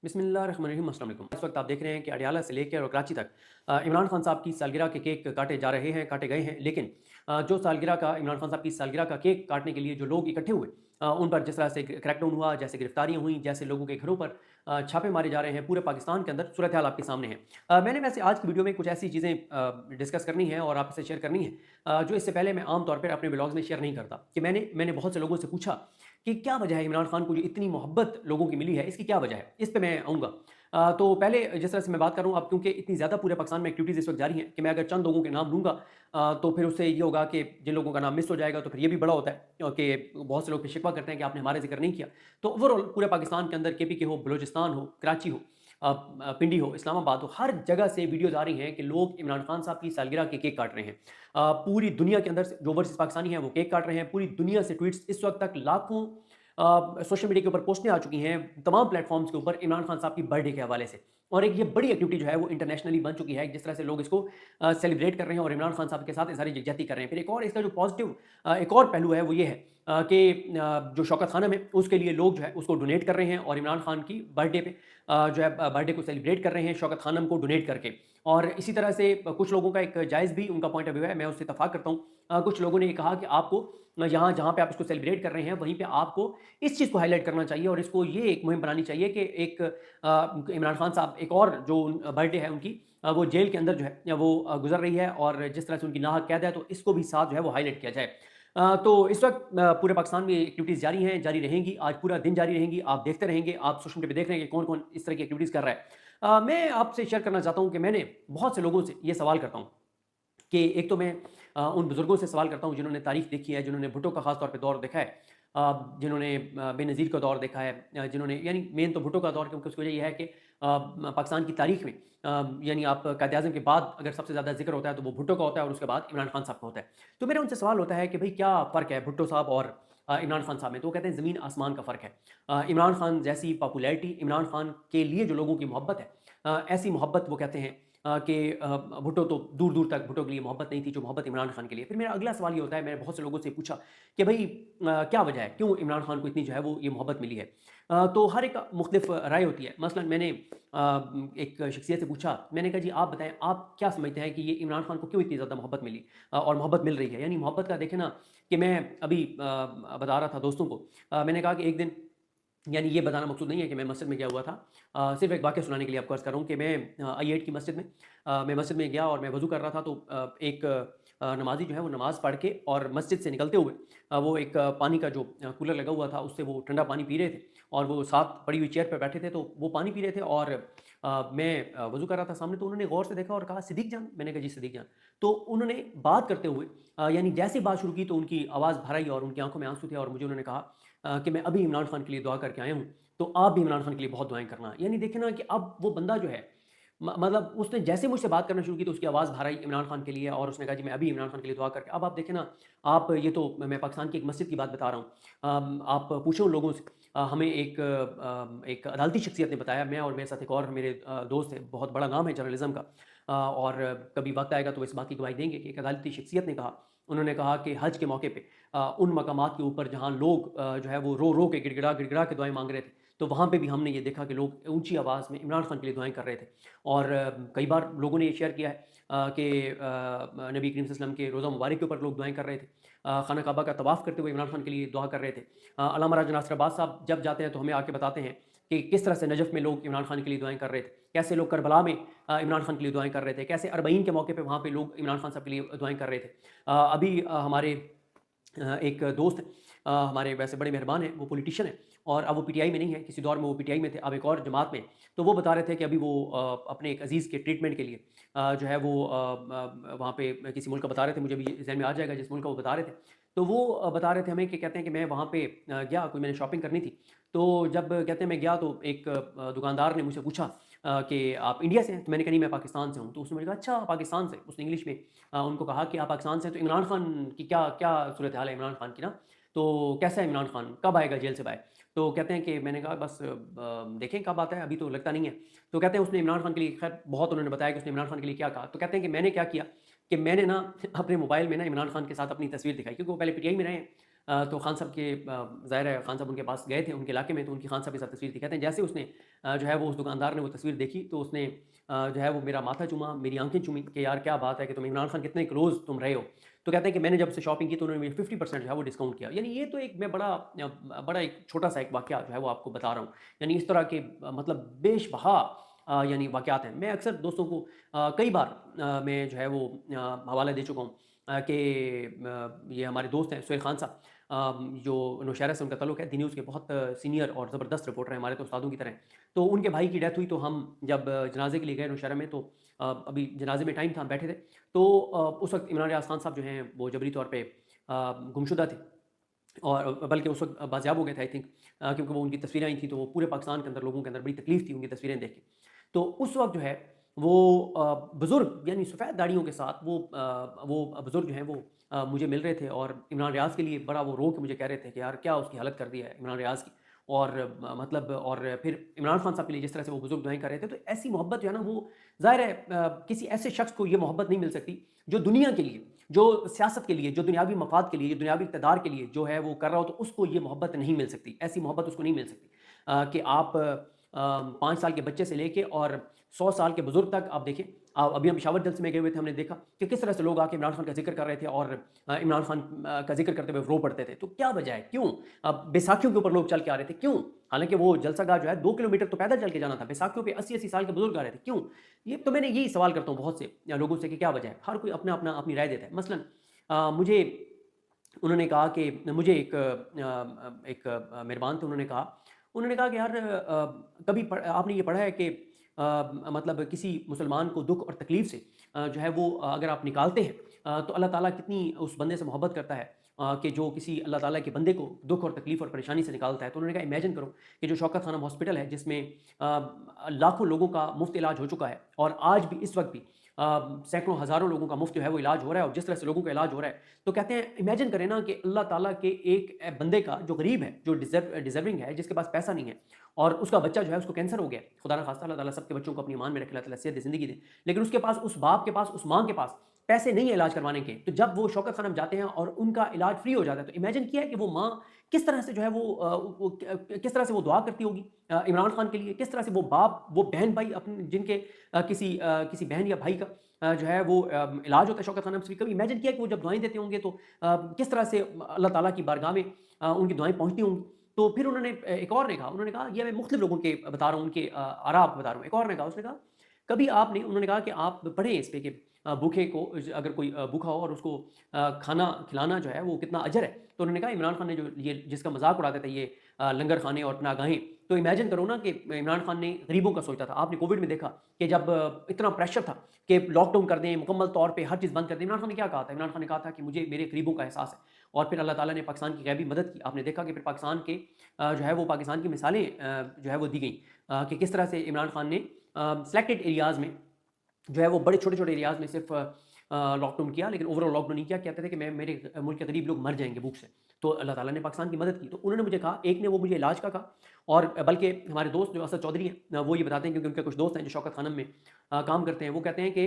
बिस्मिल्लाहिर्रहमानिर्रहीम, अस्सलाम वालेकुम। इस वक्त आप देख रहे हैं कि अडयाला से लेकर और कराची तक इमरान खान साहब की सालगिरह के केक काटे जा रहे हैं, काटे गए हैं। लेकिन जो सालगिरह का इमरान खान साहब की सालगिरह का केक काटने के लिए जो लोग इकट्ठे हुए, उन पर जिस तरह से क्रैकडाउन हुआ, जैसे गिरफ्तारियां हुई, जैसे लोगों के घरों पर छापे मारे जा रहे हैं, पूरे पाकिस्तान के अंदर सूरत हाल आपके सामने है। मैंने वैसे आज की वीडियो में कुछ ऐसी चीज़ें डिस्कस करनी है और आपसे शेयर करनी है, जो इससे पहले मैं आम तौर पर अपने ब्लॉग्स में शेयर नहीं करता। कि मैंने बहुत से लोगों से पूछा कि क्या वजह है इमरान खान को जो इतनी मोहब्बत लोगों की मिली है, इसकी क्या वजह है? इस पे मैं आऊँगा। तो पहले जिस तरह से मैं बात कर रहा हूँ, अब क्योंकि इतनी ज़्यादा पूरे पाकिस्तान में एक्टिविटीज़ इस वक्त जारी हैं कि मैं अगर चंद लोगों के नाम लूँगा, तो फिर उससे ये होगा कि जिन लोगों का नाम मिस हो जाएगा तो फिर ये भी बड़ा होता है कि बहुत से लोग फिर शिकवा करते हैं कि आपने हमारा जिक्र नहीं किया। तो ओवरऑल पूरे पाकिस्तान के अंदर केपीके हो, बलूचिस्तान हो, कराची हो, पिंडी हो, इस्लामाबाद हो, हर जगह से वीडियोज़ आ रही हैं कि लोग इमरान खान साहब की सालगिरह के केक काट रहे हैं। पूरी दुनिया के अंदर से जो ओवरसीज़ पाकिस्तानी हैं वो केक काट रहे हैं। पूरी दुनिया से ट्वीट्स इस वक्त तक लाखों सोशल मीडिया के ऊपर पोस्टें आ चुकी हैं, तमाम प्लेटफॉर्म्स के ऊपर इमरान खान साहब की बर्थडे के हवाले से। और एक ये बड़ी एक्टिविटी जो है वो इंटरनेशनली बन चुकी है, जिस तरह से लोग इसको सेलिब्रेट कर रहे हैं और इमरान खान साहब के साथ इज़हार यकजहती कर रहे हैं। फिर एक और इसका जो पॉजिटिव एक और पहलू है वो ये है कि जो शौकत खानम है उसके लिए लोग जो है उसको डोनेट कर रहे हैं और इमरान खान की बर्थडे पे जो है बर्थडे को सेलिब्रेट कर रहे हैं शौकत खानम को डोनेट करके। और इसी तरह से कुछ लोगों का एक जायज़ भी उनका पॉइंट ऑफ व्यू है, मैं उससे इत्तफ़ाक़ करता हूँ। कुछ लोगों ने ये कहा कि आपको यहाँ जहाँ पे आप इसको सेलिब्रेट कर रहे हैं वहीं पे आपको इस चीज़ को हाईलाइट करना चाहिए और इसको ये एक मुहिम बनानी चाहिए कि एक इमरान खान साहब एक और जो बर्थडे है उनकी, वो जेल के अंदर जो है वो गुजर रही है और जिस तरह से उनकी नाहक कैद है, तो इसको भी साथ जो है वो हाईलाइट किया जाए। तो इस वक्त पूरे पाकिस्तान में एक्टिविटीज़ जारी हैं, जारी रहेंगी, आज पूरा दिन जारी रहेंगी। आप देखते रहेंगे, आप सोशल मीडिया पे देख रहे हैं कि कौन कौन इस तरह की एक्टिविटीज़ कर रहा है। मैं आपसे शेयर करना चाहता हूँ कि मैंने बहुत से लोगों से ये सवाल करता हूँ कि एक तो मैं उन बुज़ुर्गों से सवाल करता हूँ जिन्होंने तारीख़ देखी है, जिन्होंने भुट्टो का ख़ास तौर पे दौर देखा है, जिन्होंने बेनज़ीर का दौर देखा है, जिन्होंने यानी मेन तो भुट्टो का दौर, क्योंकि उसकी वजह ये है कि पाकिस्तान की तारीख़ में यानी आप कायद-ए-आज़म के बाद अगर सबसे ज़्यादा ज़िक्र होता है तो वो भुट्टो का होता है और उसके बाद इमरान खान साहब का होता है। तो मेरा उनसे सवाल होता है कि भई क्या फ़र्क है भुट्टो साहब और इमरान खान साहब में? तो वो कहते हैं ज़मीन आसमान का फ़र्क है। इमरान खान जैसी पॉपुलैरिटी, इमरान खान के लिए जो लोगों की मोहब्बत है, ऐसी मोहब्बत वो कहते हैं कि भुट्टो तो दूर-दूर तक भुट्टो के लिए मोहब्बत नहीं थी, जो मोहब्बत इमरान खान के लिए। फिर मेरा अगला सवाल ये होता है, मैंने बहुत से लोगों से पूछा कि भई क्या वजह है? क्यों इमरान खान को इतनी जो है वो ये मोहब्बत मिली है? तो हर एक मुख्तलिफ राय होती है। मसलन मैंने एक शख्सियत से पूछा, मैंने कहा जी आप बताएँ, आप क्या समझते हैं कि ये इमरान खान को क्यों इतनी ज़्यादा मोहब्बत मिली और मोहब्बत मिल रही है? यानी मोहब्बत का देखें ना, कि मैं अभी बता रहा था दोस्तों को, मैंने कहा कि एक दिन, यानी ये बताना मकसूद नहीं है कि मैं मस्जिद में गया हुआ था। सिर्फ़ एक वाक़या सुनाने के लिए आपको अर्ज़ कर रहा हूँ कि मैं आई-8 की मस्जिद में, मैं मस्जिद में गया और मैं वज़ू कर रहा था, तो एक नमाज़ी जो है वो नमाज़ पढ़ के और मस्जिद से निकलते हुए वो एक पानी का जो कूलर लगा हुआ था उससे वो ठंडा पानी पी रहे थे और वो साथ पड़ी हुई चेयर पे बैठे थे, तो वो पानी पी रहे थे और मैं वज़ू कर रहा था सामने, तो उन्होंने गौर से देखा और कहा, "सिद्दीक जान?" मैंने कहा, "जी, सिद्दीक जान।" तो उन्होंने बात करते हुए यानी जैसे ही बात शुरू की तो उनकी आवाज़ भर आई और उनकी आँखों में आँसू थे और मुझे उन्होंने कहा कि मैं अभी इमरान खान के लिए दुआ करके आया हूँ, तो आप भी इमरान खान के लिए बहुत दुआएँ करना। यानी देखें ना कि अब वो बंदा जो है, मतलब उसने जैसे मुझसे बात करना शुरू की तो उसकी आवाज़ बाहर आई इमरान खान के लिए और उसने कहा जी मैं अभी इमरान खान के लिए दुआ करके, अब आप देखें ना, आप ये तो मैं पाकिस्तान की एक मस्जिद की बात बता रहा हूँ। आप पूछो उन लोगों से, हमें एक अदालती शख्सियत ने बताया, मैं और मेरे साथ एक और मेरे दोस्त हैं, बहुत बड़ा नाम है जर्नलिज़्म का, और कभी वक़्त आएगा तो इस बात की गवाही देंगे कि एक अदालती शख्सियत ने कहा, उन्होंने कहा कि हज के मौके पे उन मकामात के ऊपर जहाँ लोग जो है वो रो-रो के गिड़गिड़ा के दुआएँ माँग रहे थे, तो वहाँ पे भी हमने ये देखा कि लोग ऊँची आवाज़ में इमरान खान के लिए दुआएँ कर रहे थे। और कई बार लोगों ने ये शेयर किया है कि नबी करीम सल्लल्लाहु अलैहि वसल्लम के रोज़ा मुबारक के ऊपर लोग दुआएँ कर रहे थे। खाना काबा का तवाफ़ करते हुए इमरान खान के लिए दुआ कर रहे थे। अल्लामा राजा नासिर अब्बास साहब जब जाते हैं तो हमें आके बताते हैं कि किस तरह से नजफ़ में लोग इमरान खान के लिए दुआएँ कर रहे थे। कैसे लोग करबला में इमरान खान के लिए दुआएँ कर रहे थे। कैसे अरबईन के मौके पे वहाँ पे लोग इमरान खान साहब के लिए दुआएँ कर रहे थे। अभी हमारे एक दोस्त हैं, हमारे वैसे बड़े मेहरबान हैं, वो पॉलिटिशियन हैं और अब वो पीटीआई में नहीं है, किसी दौर में वो पीटीआई में थे, अब एक और जमात में। तो वो बता रहे थे कि अभी वो अपने एक अज़ीज़ के ट्रीटमेंट के लिए जो है वो वहाँ पे किसी मुल्क का बता रहे थे, मुझे अभी ज़हन में आ जाएगा जिस मुल्क का वो बता रहे थे। तो वो बता रहे थे हमें कि कहते हैं कि मैं वहाँ पे गया, कोई मैंने शॉपिंग करनी थी। तो जब कहते हैं मैं गया तो एक दुकानदार ने मुझसे पूछा कि आप इंडिया से हैं? तो मैंने कहा नहीं, मैं पाकिस्तान से हूँ। तो उसने मुझे कहा अच्छा पाकिस्तान से? उसने इंग्लिश में उनको कहा कि आप पाकिस्तान से हैं, तो इमरान खान की क्या क्या सूरत हाल है इमरान खान की ना? तो कैसा है इमरान खान? कब आएगा जेल से बाहर? तो कहते हैं कि मैंने कहा बस देखें कब आता है, अभी तो लगता नहीं है। तो कहते हैं उसने इमरान खान के लिए खैर बहुत उन्होंने बताया कि उसने इमरान खान के लिए क्या कहा। तो कहते हैं कि मैंने क्या किया कि मैंने ना अपने मोबाइल में ना इमरान खान के साथ अपनी तस्वीर दिखाई, क्योंकि वो पहले पीटीआई में रहे हैं। तो खान साहब के ज़ाहिर है खान साहब उनके पास गए थे उनके इलाके में, तो उनकी खान साहब के साथ तस्वीर थी। कहते हैं जैसे उसने जो है वो उस दुकानदार ने वो तस्वीर देखी तो उसने जो है वो मेरा माथा चूमा, मेरी आँखें चूमी कि यार क्या बात है कि तुम इमरान खान कितने क्लोज़ तुम रहे हो। तो कहते हैं कि मैंने जब से शॉपिंग की तो उन्होंने मुझे 50% जो है वो डिस्काउंट किया। यानी ये तो एक मैं बड़ा एक छोटा-सा एक वाक़या जो है वो आपको बता रहा हूँ। यानी इस तरह के मतलब बेशबहा यानी वाक़यात हैं। मैं अक्सर दोस्तों को कई बार मैं जो है वो हवाला दे चुका हूँ कि ये हमारे दोस्त हैं सुहेल खान साहब, जो नौशहरा से उनका ताल्लुक है, दी न्यूज़ के बहुत सीनियर और ज़बरदस्त रिपोर्टर हैं, हमारे तो उस्तादों की तरह हैं। तो उनके भाई की डेथ हुई तो हम जब जनाज़े के लिए गए नौशहरा में, तो अभी जनाज़े में टाइम था, हम बैठे थे। तो उस वक़्त इमरान रियाज़ खान साहब जो हैं वो जबरी तौर पे गुमशुदा थे और बल्कि उस वक़्त बाज़ियाब हो गए थे आई थिंक, क्योंकि वो उनकी तस्वीरें आई थी तो वो पूरे पाकिस्तान के अंदर लोगों के अंदर बड़ी तकलीफ़ थी उनकी तस्वीरें देख के। तो उस वक़्त जो है वो बुज़ुर्ग यानी सफ़ेद दाढ़ियों के साथ वो बुज़ुर्ग जो हैं वो मुझे मिल रहे थे और इमरान रियाज़ के लिए बड़ा वो रो के मुझे कह रहे थे कि यार क्या उसकी हालत कर दी है इमरान रियाज़ की। और मतलब और फिर इमरान खान साहब के लिए जिस तरह से वो बुज़ुर्ग दुआएँ कर रहे थे, तो ऐसी मोहब्बत जो है ना वो ज़ाहिर है किसी ऐसे शख्स को ये मोहब्बत नहीं मिल सकती जो दुनिया के लिए, जो सियासत के लिए, जो दुनियावी मफ़ाद के लिए, जो दुनियावी इक़्तिदार के लिए जो है वो कर रहा हो, तो उसको ये मोहब्बत नहीं मिल सकती। ऐसी मोहब्बत उसको नहीं मिल सकती कि आप 5 साल के बच्चे से लेके और 100 साल के बुज़ुर्ग तक आप देखें। अभी हम पेशावर जलसे में गए हुए थे, हमने देखा कि किस तरह से लोग आके इमरान खान का ज़िक्र कर रहे थे और इमरान खान का ज़िक्र करते हुए रो पड़ते थे। तो क्या वजह है? क्यों? बैसाखियों के ऊपर लोग चल के आ रहे थे, क्यों? हालाँकि वो जलसागाह जो है 2 किलोमीटर तो पैदल चल के जाना था, बैसाखियों पे 80-80 साल के बुज़ुर्ग आ रहे थे, क्यों? ये तो मैंने यही सवाल करता हूँ बहुत से लोगों से कि क्या वजह है? हर कोई अपना-अपना अपनी राय देता है। मसलन मुझे उन्होंने कहा कि मुझे एक मेहमान थे, उन्होंने कहा कि यार कभी आपने ये पढ़ा है कि मतलब किसी मुसलमान को दुख और तकलीफ़ से जो है वो अगर आप निकालते हैं तो अल्लाह ताला कितनी उस बंदे से मोहब्बत करता है कि जो किसी अल्लाह ताला के बंदे को दुख और तकलीफ़ और परेशानी से निकालता है। तो उन्होंने कहा इमेजिन करो कि जो शौकत खानम हॉस्पिटल है जिसमें लाखों लोगों का मुफ़्त इलाज हो चुका है और आज भी इस वक़्त भी सैकड़ों हज़ारों लोगों का मुफ़्त जो है वो इलाज हो रहा है और जिस तरह से लोगों का इलाज हो रहा है, तो कहते हैं इमेजिन करें ना कि अल्लाह ताला के एक बंदे का जो गरीब है, जो डिज़र्विंग है, जिसके पास पैसा नहीं है और उसका बच्चा जो है उसको कैंसर हो गया। खुदा ना ख़ास्ता अल्लाह ताला सबके बच्चों को अपनी ईमान में रखे, अल्लाह ताला सेहत दे, ज़िंदगी दे। लेकिन उसके पास, उस बाप के पास, उस माँ के पास पैसे नहीं है इलाज करवाने के। तो जब वो शौकत खानम जाते हैं और उनका इलाज फ्री हो जाता है, तो इमेजिन किया है कि वो माँ किस तरह से जो है वो किस तरह से वो दुआ करती होगी इमरान खान के लिए, किस तरह से वो बाप, वो बहन-भाई अपने जिनके किसी बहन या भाई का जो है वो इलाज होता है शौकत खानम से, कभी इमेजिन किया कि वो जब दुआएँ देते होंगे तो किस तरह से अल्लाह ताला की बारगाह में उनकी दुआएँ पहुँचती होंगी। तो फिर उन्होंने एक और ने कहा, उन्होंने कहा ये मैं मुख्तलिफ लोगों के बता रहा हूँ, उनके आरा आपको बता रहा हूँ। एक और ने कहा, उसने कहा कभी आपने, उन्होंने कहा कि आप पढ़ें इस पे कि भूखे को अगर कोई भूखा हो और उसको खाना खिलाना जो है वो कितना अजर है। तो उन्होंने कहा इमरान खान ने जो ये जिसका मज़ाक उड़ाते थे ये लंगर खाने और पनाहगाहें, तो इमेजिन करो ना कि इमरान खान ने गरीबों का सोचा था। आपने कोविड में देखा कि जब इतना प्रेशर था कि लॉकडाउन कर दें, मुकम्मल तौर पे हर चीज़ बंद कर दें, इमरान खान ने क्या कहा था? इमरान खान ने कहा था कि मुझे मेरे गरीबों का एहसास है और फिर अल्लाह ताला ने पाकिस्तान की गैबी मदद की। आपने देखा कि फिर पाकिस्तान के जो है वो पाकिस्तान की मिसालें जो है वो दी गई कि किस तरह से इमरान खान ने सेलेक्टेड एरियाज़ में जो है वो बड़े छोटे-छोटे एरियाज़ में सिर्फ़ लॉकडाउन किया, लेकिन ओवरऑल लॉकडाउन नहीं किया। कहते थे कि मैं मेरे मुल्क के गरीब लोग मर जाएँगे भूख से। तो अल्लाह ताला ने पाकिस्तान की मदद की। तो उन्होंने मुझे कहा, एक ने वो मुझे इलाज का कहा और बल्कि हमारे दोस्त जो असद चौधरी हैं वो ये बताते हैं क्योंकि उनके कुछ दोस्त हैं जो शौकत खानम में काम करते हैं। वो कहते हैं कि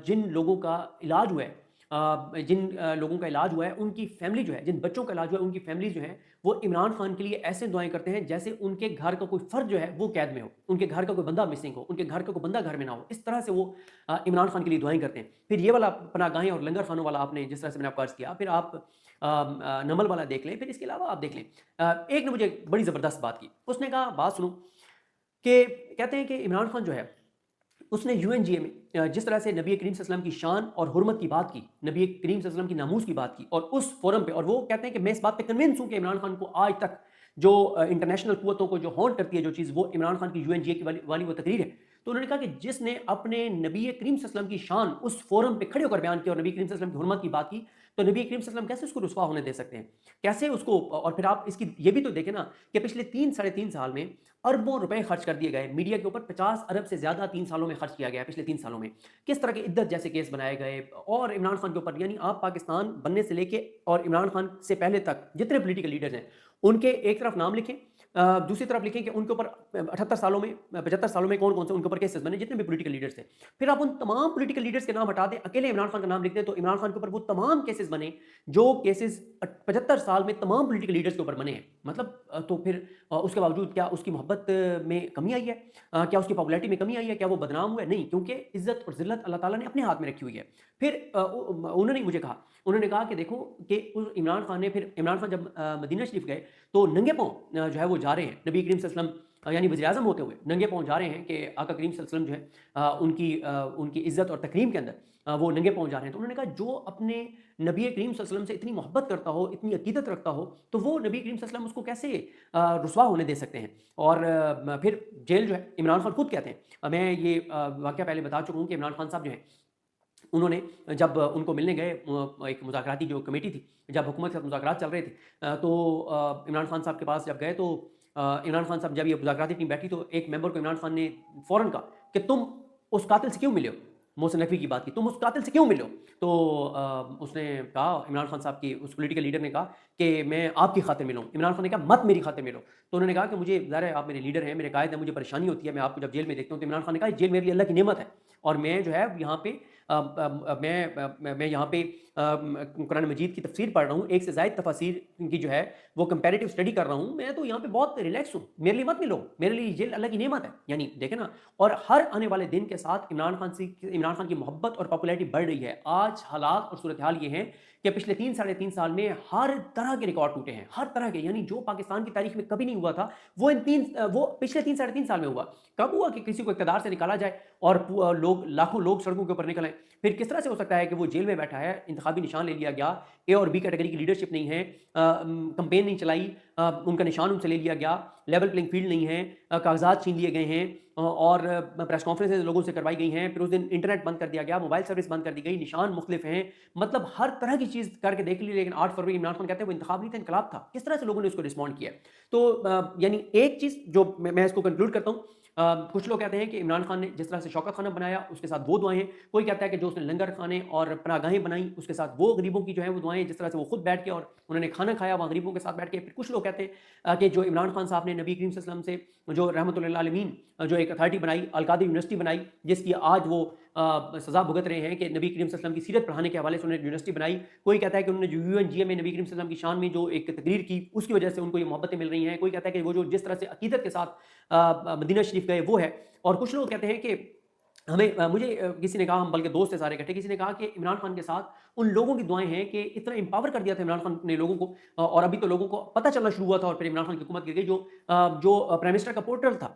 जिन लोगों का इलाज हुआ है जिन लोगों का इलाज हुआ है उनकी फैमिली जो है, जिन बच्चों का इलाज हुआ है उनकी फैमिली जो है वो इमरान खान के लिए ऐसे दुआएँ करते हैं जैसे उनके घर का कोई फ़र्द जो है वो कैद में हो, उनके घर का कोई बंदा मिसिंग हो, उनके घर का कोई बंदा घर में ना हो। इस तरह से वो इमरान खान के लिए दुआएँ करते हैं। फिर ये वाला पनाहगाहें और लंगर खानों वाला आपने जिस तरह से मैंने आपको अर्ज़ किया, फिर आप नमल वाला देख लें, फिर इसके अलावा आप देख लें। एक ने मुझे बड़ी ज़बरदस्त बात की। उसने कहा, बात सुनो, कि कहते हैं कि इमरान खान जो है उसने यूएनजीए में जिस तरह से नबी करीम सल्लल्लाहु अलैहि वसल्लम की शान और हुर्मत की बात की, नबी करीम सल्लल्लाहु अलैहि वसल्लम की नामूस की बात की और उस फोरम पे, और वो कहते हैं कि मैं इस बात पे कन्विंस हूँ कि इमरान खान को आज तक जो इंटरनेशनल कुव्वतों को जो हॉन्ट करती है जो चीज़, वो इमरान खान की यूएनजीए की वाली वो तकरीर है। तो उन्होंने कहा कि जिसने अपने नबी करीम सल्लल्लाहु अलैहि वसल्लम की शान उस फोरम पे खड़े होकर बयान किया और नबी करीम सल्लल्लाहु अलैहि वसल्लम की हुर्मत की बात की, तो नबी करीम सल्लल्लाहु अलैहि वसल्लम कैसे उसको रुसवा होने दे सकते हैं? कैसे उसको, और फिर आप इसकी ये भी तो देखें ना कि पिछले 3 साढ़े 3 साल में अरबों रुपए खर्च कर दिए गए मीडिया के ऊपर, 50 अरब से ज़्यादा 3 सालों में खर्च किया गया, पिछले 3 सालों में। किस तरह के इद्दत जैसे केस बनाए गए और इमरान खान के ऊपर, यानी आप पाकिस्तान बनने से लेके और इमरान खान से पहले तक जितने पॉलिटिकल लीडर्स हैं, उनके एक तरफ नाम लिखें, दूसरी तरफ लिखें कि उनके ऊपर 78 सालों में 75 सालों में कौन-कौन से उनके ऊपर केसेस बने जितने भी पॉलिटिकल लीडर्स थे। फिर आप उन तमाम पॉलिटिकल लीडर्स के नाम हटा दें, अकेले इमरान खान का नाम लिख दें तो इमरान खान के ऊपर वो तमाम केसेस बने जो केसेस 75 साल में तमाम पॉलिटिकल लीडर्स के ऊपर बने हैं। मतलब तो फिर उसके बावजूद क्या उसकी मोहब्बत में कमी आई है? क्या उसकी पॉपुलैरिटी में कमी आई है? क्या वो बदनाम हुआ है? नहीं, क्योंकि इज़्ज़त और ज़िल्लत अल्लाह ताला ने अपने हाथ में रखी हुई है। फिर उन्होंने मुझे कहा, उन्होंने कहा कि देखो कि उस इमरान खान ने फिर इमरान खान जब मदीना शरीफ गए तो नंगे पाँव जो है वो जा रहे हैं नबी करीम सल्लल्लाहु अलैहि वसल्लम यानी वज़ीर-ए-आज़म होते हुए नंगे पाँव जा रहे हैं कि आका करीम सल्लल्लाहु अलैहि वसल्लम जो है उनकी इज़्ज़त और तकरीम के अंदर वो नंगे पाँव जा रहे हैं। तो उन्होंने कहा जो अपने नबी करीम सल्लल्लाहु अलैहि वसल्लम से इतनी मोहब्बत करता हो, इतनी अकीदत रखता हो, तो वो नबी करीम सल्लल्लाहु अलैहि वसल्लम उसको कैसे रुसवा होने दे सकते हैं। और फिर जेल जो है इमरान खान खुद कहते हैं, मैं ये वाक़या पहले बता चुका हूँ कि इमरान खान साहब जो हैं उन्होंने जब उनको मिलने गए एक मुज़ाकराती जो कमेटी थी, जब हुकूमत के साथ मुज़ाकरात चल रहे थे तो इमरान खान साहब के पास जब गए तो इमरान खान साहब जब ये मुज़ाकराती टीम बैठी तो एक मेंबर को इमरान खान ने फ़ौरन कहा कि तुम उस कातिल से क्यों मिले हो? मोहसिन नकवी की बात की, तुम उस कातिल से क्यों मिले हो? तो उसने कहा इमरान खान साहब की उस पॉलिटिकल लीडर ने कहा कि मैं आपकी खातिर मिला हूँ। इमरान खान ने कहा मत मेरी खातिर मिलो। तो उन्होंने कहा कि मुझे ज़ाहिर है आप मेरे लीडर हैं, मेरे कायद हैं, मुझे परेशानी होती है, मैं आपको जब जेल में देखता हूँ तो इमरान खान ने कहा जेल मेरे लिए अल्लाह की नेमत है और मैं जो है यहाँ पे मैं यहाँ पे कुरान मजीद की तफसीर पढ़ रहा हूँ, एक से ज़ायद तफासीर की जो है वो कंपैरेटिव स्टडी कर रहा हूँ, मैं तो यहाँ पे बहुत रिलैक्स हूँ, मेरे लिए मत मिलो, मेरे लिए जेल अल्लाह की नेमत है। यानी देखें ना, और हर आने वाले दिन के साथ इमरान खान की मोहब्बत और पॉपुलैरिटी बढ़ रही है। आज हालात और सूरत हाल ये हैं कि पिछले 3 साढ़े 3 साल में हर तरह के रिकॉर्ड टूटे हैं, हर तरह के, यानी जो पाकिस्तान की तारीख में कभी नहीं हुआ था, वो पिछले 3 साढ़े 3 साल में हुआ। कब हुआ कि किसी को इक़्तिदार से निकाला जाए और लाखों लोग सड़कों के ऊपर निकल आएँ। फिर किस तरह से हो सकता है कि वो जेल में बैठा है, इंतखाबी निशान ले लिया गया, ए और बी कैटेगरी की लीडरशिप नहीं है, कैंपेन नहीं चलाई, उनका निशान उनसे ले लिया गया, लेवल प्लेइंग फील्ड नहीं है, कागजात छीन लिए गए हैं और प्रेस कॉन्फ्रेंसेज लोगों से करवाई गई हैं, फिर उस दिन इंटरनेट बंद कर दिया गया, मोबाइल सर्विस बंद कर दी गई, निशान मुख्तलिफ हैं, मतलब हर तरह की चीज़ करके देख ली। लेकिन 8 फरवरी इमरान खान कहते हैं वो इंतखाब नहीं था, इनकलाब था। किस तरह से लोगों ने उसको रिस्पॉन्ड किया। तो यानी एक चीज़ जो मैं इसको कंक्लूड करता हूँ, कुछ लोग कहते हैं कि इमरान खान ने जिस तरह से शौकत खाना बनाया उसके साथ वो दुआएं हैं, कोई कहता है कि जो उसने लंगर खाने और पनागाहें बनाई उसके साथ वो गरीबों की जो है वो दुआएं, जिस तरह से वो खुद बैठ के और उन्होंने खाना खाया वहाँ गरीबों के साथ बैठ के। फिर कुछ लोग कहते हैं कि जो इमरान खान साहब ने नबी करीम सल्लल्लाहु अलैहि वसल्लम से जो रहमतुल्लिल आलमीन जो एक अथॉरिटी बनाई, अल कादिर यूनिवर्सिटी बनाई, जिसकी आज वो सज़ा भुगत रहे हैं कि नबी करीम सल्लल्लाहु अलैहि वसल्लम की सीरत पढ़ाने के हवाले से उन्होंने यूनिवर्सिटी बनाई। कोई कहता है कि उन्होंने जो यूएनजीए में नबी करीम सल्लल्लाहु अलैहि वसल्लम की शान में जो एक तकरीर की उसकी वजह से उनको ये मोहब्बतें मिल रही हैं। कोई कहता है कि वो जो जिस तरह से अकीदत के साथ मदीना शरीफ गए वो है। और कुछ लोग कहते हैं कि मुझे किसी ने कहा, हम बल्कि दोस्त थे सारे इकट्ठे, किसी ने कहा कि इमरान खान के साथ उन लोगों की दुआएं हैं कि इतना एम्पावर कर दिया था इमरान खान ने लोगों को, और अभी तो लोगों को पता चलना शुरू हुआ था और फिर इमरान खान की हुकूमत गिर गई। जो प्राइम मिनिस्टर का पोर्टल था,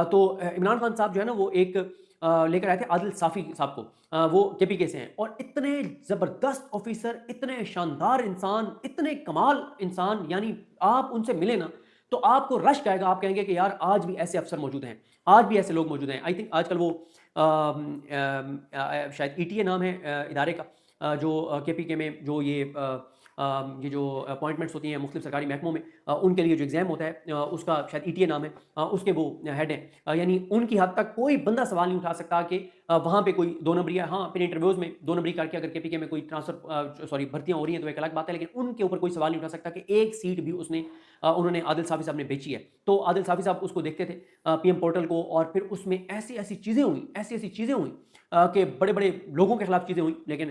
तो इमरान खान साहब जो है ना वो एक लेकर आए थे आदिल साफ़ी साहब को, वो केपीके से हैं और इतने ज़बरदस्त ऑफिसर, इतने शानदार इंसान, इतने कमाल इंसान, यानी आप उनसे मिले ना तो आपको रश्क आएगा, आप कहेंगे कि यार आज भी ऐसे अफसर मौजूद हैं, आज भी ऐसे लोग मौजूद हैं। आई थिंक आजकल वो शायद ईटीए नाम है इदारे का, जो केपीके में जो ये जो अपॉइंटमेंट्स होती हैं मुख्तलिफ सरकारी महकमों में, उनके लिए जो एग्ज़ाम होता है उसका शायद ईटीए नाम है, उसके वो हेड हैं। यानी उनकी हद तक कोई बंदा सवाल नहीं उठा सकता कि वहाँ पे कोई 2 नंबरी है। हाँ, फिर इंटरव्यूज़ में 2 नंबरी करके अगर केपीके में कोई भर्तियाँ हो रही हैं तो एक अलग बात है, लेकिन उनके ऊपर कोई सवाल नहीं उठा सकता कि एक सीट भी उन्होंने आदिल साफ़ी साहब ने बेची है। तो आदिल साफ़ी साहब उसको देखते थे पीएम पोर्टल को, और फिर उसमें ऐसी-ऐसी चीज़ें हुई कि बड़े-बड़े लोगों के खिलाफ चीज़ें हुई, लेकिन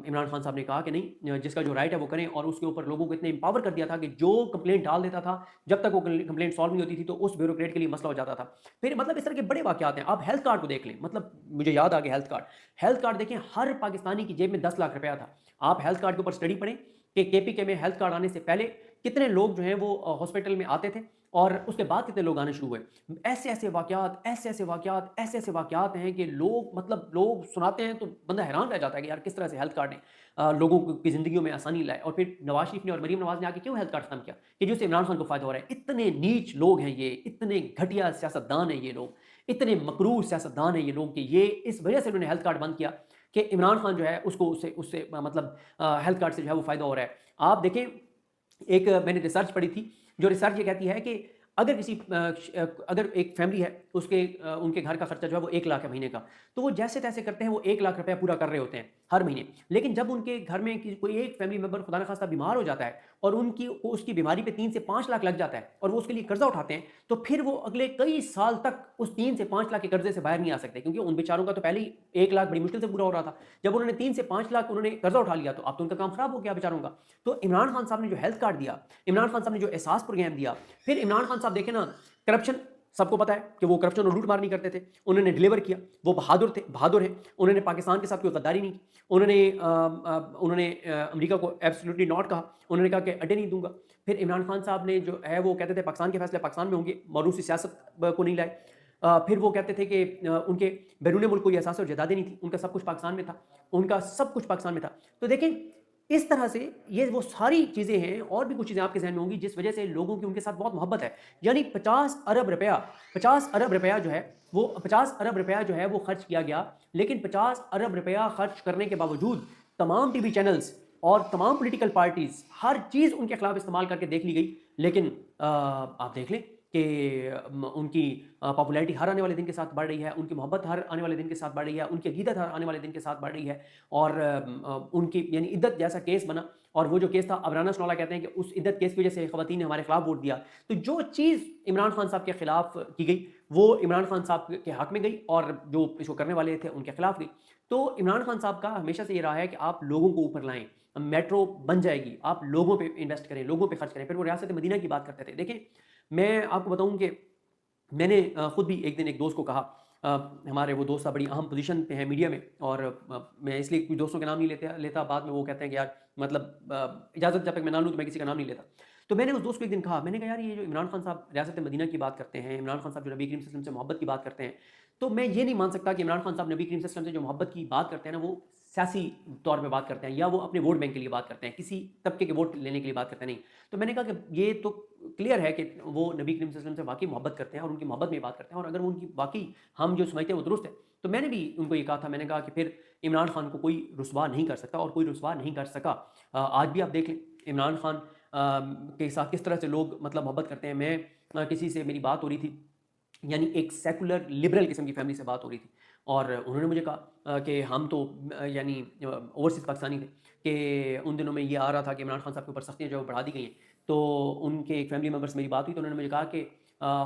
इमरान खान साहब ने कहा कि नहीं, जिसका जो राइट है वो करें, और उसके ऊपर लोगों को इतने एम्पावर कर दिया था कि जो कंप्लेंट डाल देता था, जब तक वो कंप्लेंट सॉल्व नहीं होती थी तो उस ब्यूरोक्रेट के लिए मसला हो जाता था। फिर मतलब इस तरह के बड़े वाक़यात हैं। आप हेल्थ कार्ड को देख लें, मतलब मुझे याद आ गया हेल्थ कार्ड देखें, हर पाकिस्तानी की जेब में 10 लाख रुपया था। आप हेल्थ कार्ड के ऊपर स्टडी पढ़ें कि केपीके में हेल्थ कार्ड आने से पहले कितने लोग जो हैं वो हॉस्पिटल में आते थे और उसके बाद कितने लोग आने शुरू हुए। ऐसे-ऐसे वाक़यात हैं कि लोग सुनाते हैं तो बंदा हैरान रह जाता है कि यार किस तरह से हेल्थ कार्ड ने लोगों की ज़िंदगियों में आसानी लाए। और फिर नवाज़ शरीफ ने और मरीम नवाज़ ने आके क्यों हेल्थ कार्ड खत्म किया कि जिससे इमरान खान को फ़ायदा हो रहा है। इतने नीच लोग हैं ये, इतने घटिया सियासतदान हैं ये लोग, इतने मकरूर सियासतदान हैं ये लोग कि ये इस वजह से उन्होंने हेल्थ कार्ड बंद किया कि इमरान खान जो है उसको उससे मतलब हेल्थ कार्ड से जो है वो फ़ायदा हो रहा है। आप देखें, एक मैंने रिसर्च पढ़ी थी, जो रिसर्च ये कहती है कि अगर एक फैमिली है उनके घर का खर्चा जो है वो 1 लाख है महीने का। तो वो जैसे तैसे करते हैं, वो 1 लाख रुपया पूरा कर रहे होते हैं हर महीने। लेकिन जब उनके घर में कोई एक फैमिली मेंबर खुदा न खास्ता बीमार हो जाता है और उसकी बीमारी पे 3 से 5 लाख लग जाता है और वो उसके लिए कर्जा उठाते हैं, तो फिर वो अगले कई साल तक उस 3 से 5 लाख के कर्जे से बाहर नहीं आ सकते, क्योंकि उन बेचारों का तो पहले ही 1 लाख बड़ी मुश्किल से पूरा हो रहा था। जब उन्होंने 3 से 5 लाख उन्होंने कर्जा उठा लिया, तो अब तो उनका काम खराब हो गया बेचारों का। तो इमरान खान साहब ने जो हेल्थ कार्ड दिया, इमरान खान साहब ने जो एहसास प्रोग्राम दिया, फिर इमरान खान साहब देखें ना, करप्शन सबको पता है कि वो करप्शन और लूटमार नहीं करते थे, उन्होंने डिलीवर किया, वो बहादुर थे, बहादुर हैं, उन्होंने पाकिस्तान के साथ कोई गद्दारी नहीं की, उन्होंने अमेरिका को एब्सोल्युटली नॉट कहा, उन्होंने कहा कि अड्डे नहीं दूंगा। फिर इमरान खान साहब ने जो है वो कहते थे पाकिस्तान के फैसले पाकिस्तान में होंगे, मरूसी सियासत को नहीं लाए। फिर वो कहते थे कि उनके बैरून मुल्क कोई एहसास और जदादे नहीं थी, उनका सब कुछ पाकिस्तान में था, उनका सब कुछ पाकिस्तान में था। तो देखें, इस तरह से ये वो सारी चीज़ें हैं, और भी कुछ चीज़ें आपके ज़हन में होंगी जिस वजह से लोगों की उनके साथ बहुत मोहब्बत है। यानी 50 अरब रुपया, 50 अरब रुपया जो है वो 50 अरब रुपया जो है वो खर्च किया गया, लेकिन 50 अरब रुपया खर्च करने के बावजूद तमाम टीवी चैनल्स और तमाम पॉलिटिकल पार्टीज़ हर चीज़ उनके खिलाफ इस्तेमाल करके देख ली गई। लेकिन आप देख लें कि उनकी पॉपुलैरिटी हर आने वाले दिन के साथ बढ़ रही है, उनकी मोहब्बत हर आने वाले दिन के साथ बढ़ रही है, उनकी अकीदत हर आने वाले दिन के साथ बढ़ रही है, और उनकी यानी इद्दत जैसा केस बना, और वो जो केस था, अबराना सनौला कहते हैं कि उस इद्दत केस की वजह से ख़वातीन ने हमारे खिलाफ वोट दिया। तो जो चीज़ इमरान खान साहब के खिलाफ की गई वो इमरान खान साहब के हक में गई, और जो इसको करने वाले थे उनके खिलाफ गई। तो इमरान खान साहब का हमेशा से ये रहा है कि आप लोगों को ऊपर लाएं, मेट्रो बन जाएगी, आप लोगों पे इन्वेस्ट करें, लोगों पे खर्च करें। फिर वो रियासत मदीना की बात करते थे। देखें, मैं आपको बताऊं कि मैंने खुद भी एक दिन एक दोस्त को कहा, हमारे वो दोस्त बड़ी अहम पोजीशन पे है मीडिया में, और मैं इसलिए कुछ दोस्तों के नाम नहीं लेता, बाद में वो कहते हैं कि यार मतलब इजाज़त जब तक मैं ना लूँ तो मैं किसी का नाम नहीं लेता। तो मैंने उस दोस्त को एक दिन कहा, मैंने कहा यार ये जो इमरान खान साहब रियासत मदीना की बात करते हैं, इमरान खान साहब जो नबी करीम सल्लल्लाहु अलैहि वसल्लम से मोहब्बत की बात करते हैं, तो मैं ये नहीं मान सकता कि इमरान खान साहब नबी करीम सल्लल्लाहु अलैहि वसल्लम से जो मोहब्बत की बात करते हैं ना, वो सियासी तौर पे बात करते हैं, या वो अपने वोट बैंक के लिए बात करते हैं, किसी तबके के वोट लेने के लिए बात करते हैं, नहीं। तो मैंने कहा कि ये तो क्लियर है कि वो नबी करीम सल्लल्लाहु अलैहि वसल्लम से वाकई मोहब्बत करते हैं और उनकी मोहब्बत में बात करते हैं, और अगर वो उनकी वाकई हम जो समझते हैं वो दुरुस्त है, तो मैंने भी उनको ये कहा था, मैंने कहा कि फिर इमरान खान को कोई रुसवा नहीं कर सकता, और कोई रुसवा नहीं कर सका। आज भी आप देख लें इमरान खान के साथ किस तरह से लोग मतलब मोहब्बत करते हैं। मैं किसी से मेरी बात हो रही थी, यानी एक सेकुलर लिबरल किस्म की फैमिली से बात हो रही थी, और उन्होंने मुझे कहा कि हम तो यानी ओवरसीज़ पाकिस्तानी थे, कि उन दिनों में ये आ रहा था कि इमरान खान साहब के ऊपर सख्तियाँ जो बढ़ा दी गई हैं। तो उनके एक फैमिली मेम्बर से मेरी बात हुई, तो उन्होंने मुझे कहा कि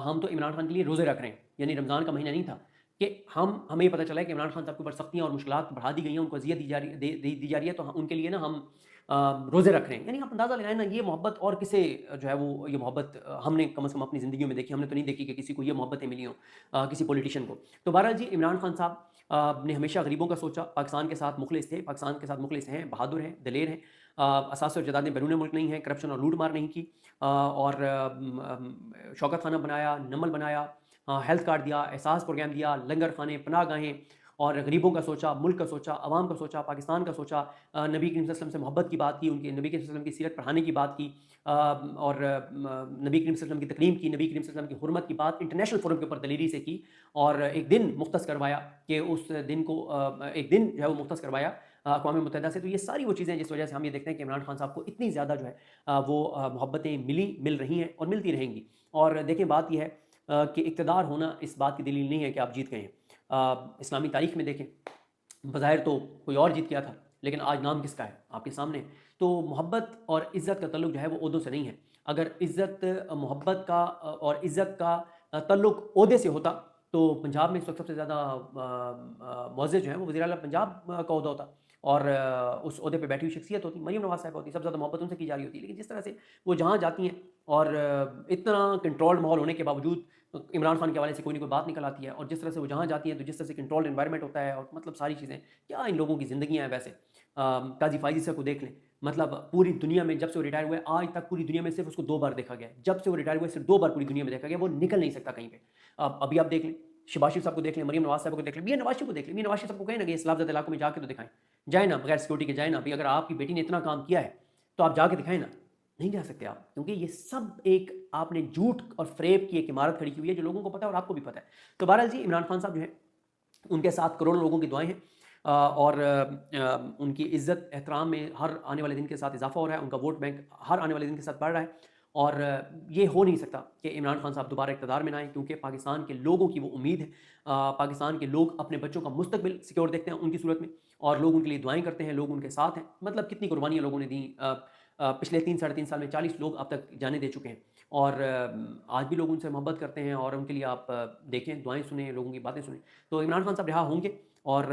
हम तो इमरान खान के लिए रोज़े रख रहे हैं, यानी रमज़ान का महीना नहीं था, कि हमें ये पता चला है कि इमरान खान साहब के ऊपर सख्तियाँ और मुश्किलात बढ़ा दी गई हैं, उनको अज़ियत दी जा रही है, तो उनके लिए ना हम रोज़े रख रहे हैं। यानी आप अंदाज़ा लगाएं ना, ये मोहब्बत और किसे जो है वो ये मोहब्बत हमने कम से कम अपनी ज़िंदगियों में देखी, हमने तो नहीं देखी कि किसी को ये मोहब्बतें मिली हों किसी पॉलिटिशियन को। तो बहरहाल जी, इमरान खान साहब ने हमेशा गरीबों का सोचा, पाकिस्तान के साथ मुखलिस थे, पाकिस्तान के साथ मुखलिस हैं, बहादुर हैं, दलेर हैं, असास और जदाद ने बैरून मुल्क नहीं है, करप्शन और लूट मार नहीं की, और शौकत खाना बनाया, नमल बनाया, हेल्थ कार्ड दिया, एहसास प्रोग्राम दिया, लंगर खाने, पनाह गाहें, और गरीबों का सोचा, मुल्क का सोचा, अवाम का सोचा, पाकिस्तान का सोचा, नबी करीम सल्लल्लाहु अलैहि वसल्लम से मोहब्बत की बात की, उनके नबी करीम सल्लल्लाहु अलैहि वसल्लम की सीरत पढ़ाने की बात की, और नबी करीम सल्लल्लाहु अलैहि वसल्लम की तकरीम की, नबी करीम सल्लल्लाहु अलैहि वसल्लम की हुर्मत की बात इंटरनेशनल फोरम के ऊपर दलेरी से की, और एक दिन मुख्तस करवाया कि उस दिन को एक दिन जो है वो मुख्तस करवाया अक़वाम मुत्तहिदा से। तो ये सारी वो चीज़ें हैं जिस वजह से हम ये देखते हैं कि इमरान खान साहब को इतनी ज़्यादा जो है वो मोहब्बतें मिल रही हैं और मिलती रहेंगी। और देखें, बात यह है कि इक़्तिदार होना इस बात की दलील नहीं है कि आप जीत गए हैं। इस्लामी तारीख़ में देखें, बज़ाहिर तो कोई और जीत गया था, लेकिन आज नाम किसका है आपके सामने। तो मोहब्बत और इज़्ज़त का तल्लुक़ जो है वो ओहदों से नहीं है। अगर इज़्ज़त मोहब्बत का और इज़्ज़त का तल्लुक़ ओहदे से होता, तो पंजाब में इस वक्त सबसे ज़्यादा मुअज़्ज़िज़ जो है वो वज़ीर आला पंजाब का ओहदा होता, और उस ओहदे पे बैठी हुई शख्सियत होती, मरीम नवाज़ साहिबा होती, सबसे ज़्यादा मोहब्बत उनसे की जा रही होती। लेकिन जिस तरह से वो जहाँ जाती हैं, और इतना कंट्रोल्ड माहौल होने के बावजूद इमरान खान के हवाले से कोई ना कोई बात निकल आती है, और जिस तरह से वो जहाँ जाती हैं, तो जिस तरह से कंट्रोल्ड एनवायरनमेंट होता है, और मतलब सारी चीज़ें, क्या इन लोगों की ज़िंदगियाँ हैं वैसे। काजी फ़ायज़ी साहब को देख लें, मतलब पूरी दुनिया में जब से वो रिटायर हुए आज तक पूरी दुनिया में सिर्फ उसको 2 बार देखा गया है। जब से वो रिटायर हुए सिर्फ 2 बार पूरी दुनिया में देखा गया, वो निकल नहीं सकता कहीं पे। अभी आप देख लें, शहबाज शरीफ साहब को देख लें, मरीम नवाज़ साहब को देख लें, मियां नवाज़ शरीफ को देख लें। मियां नवाज़ शरीफ साहब को कहें ना कि इस्लामज़दा इलाकों में जाके तो दिखाएं, जाए ना, बगैर सिक्योरिटी के जाए ना। अभी अगर आपकी बेटी ने इतना काम किया है तो आप जाके दिखाएं ना। नहीं जा सकते आप, क्योंकि ये सब एक आपने झूठ और फ़रेब की एक इमारत खड़ी की हुई है, जो लोगों को पता है और आपको भी पता है। तो बहरहाल जी, इमरान खान साहब जो है, उनके साथ करोड़ों लोगों की दुआएं हैं, और उनकी इज़्ज़त एहतराम में हर आने वाले दिन के साथ इजाफा हो रहा है, उनका वोट बैंक हर आने वाले दिन के साथ बढ़ रहा है, और ये हो नहीं सकता कि इमरान खान साहब दोबारा इक़्तिदार में ना आएँ, क्योंकि पाकिस्तान के लोगों की वो उम्मीद है। पाकिस्तान के लोग अपने बच्चों का मुस्तकबिल सिक्योर देखते हैं उनकी सूरत में, और लोग उनके लिए दुआएँ करते हैं, लोग उनके साथ हैं। मतलब कितनी कुर्बानियाँ लोगों ने दी। पिछले 3 साढ़े 3 साल में 40 लोग अब तक जानें दे चुके हैं, और आज भी लोग उनसे मोहब्बत करते हैं, और उनके लिए आप देखें, दुआएँ सुनें, लोगों की बातें सुनें। तो इमरान खान साहब रिहा होंगे, और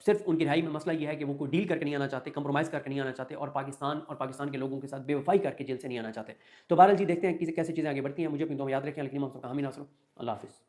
सिर्फ़ उनकी रिहाई में मसला ये है कि वो कोई डील करके नहीं आना चाहते, कंप्रोमाइज़ करके नहीं आना चाहते, और पाकिस्तान के लोगों के साथ बेवफ़ाई करके जेल से नहीं आना चाहते। तो बहरहाल जी, देखते हैं कि कैसे चीज़ें आगे बढ़ती हैं। मुझे अपनी दुआ में याद रखें। लेकिन हम सबका हामी नासर। अल्लाह हाफ़िज़।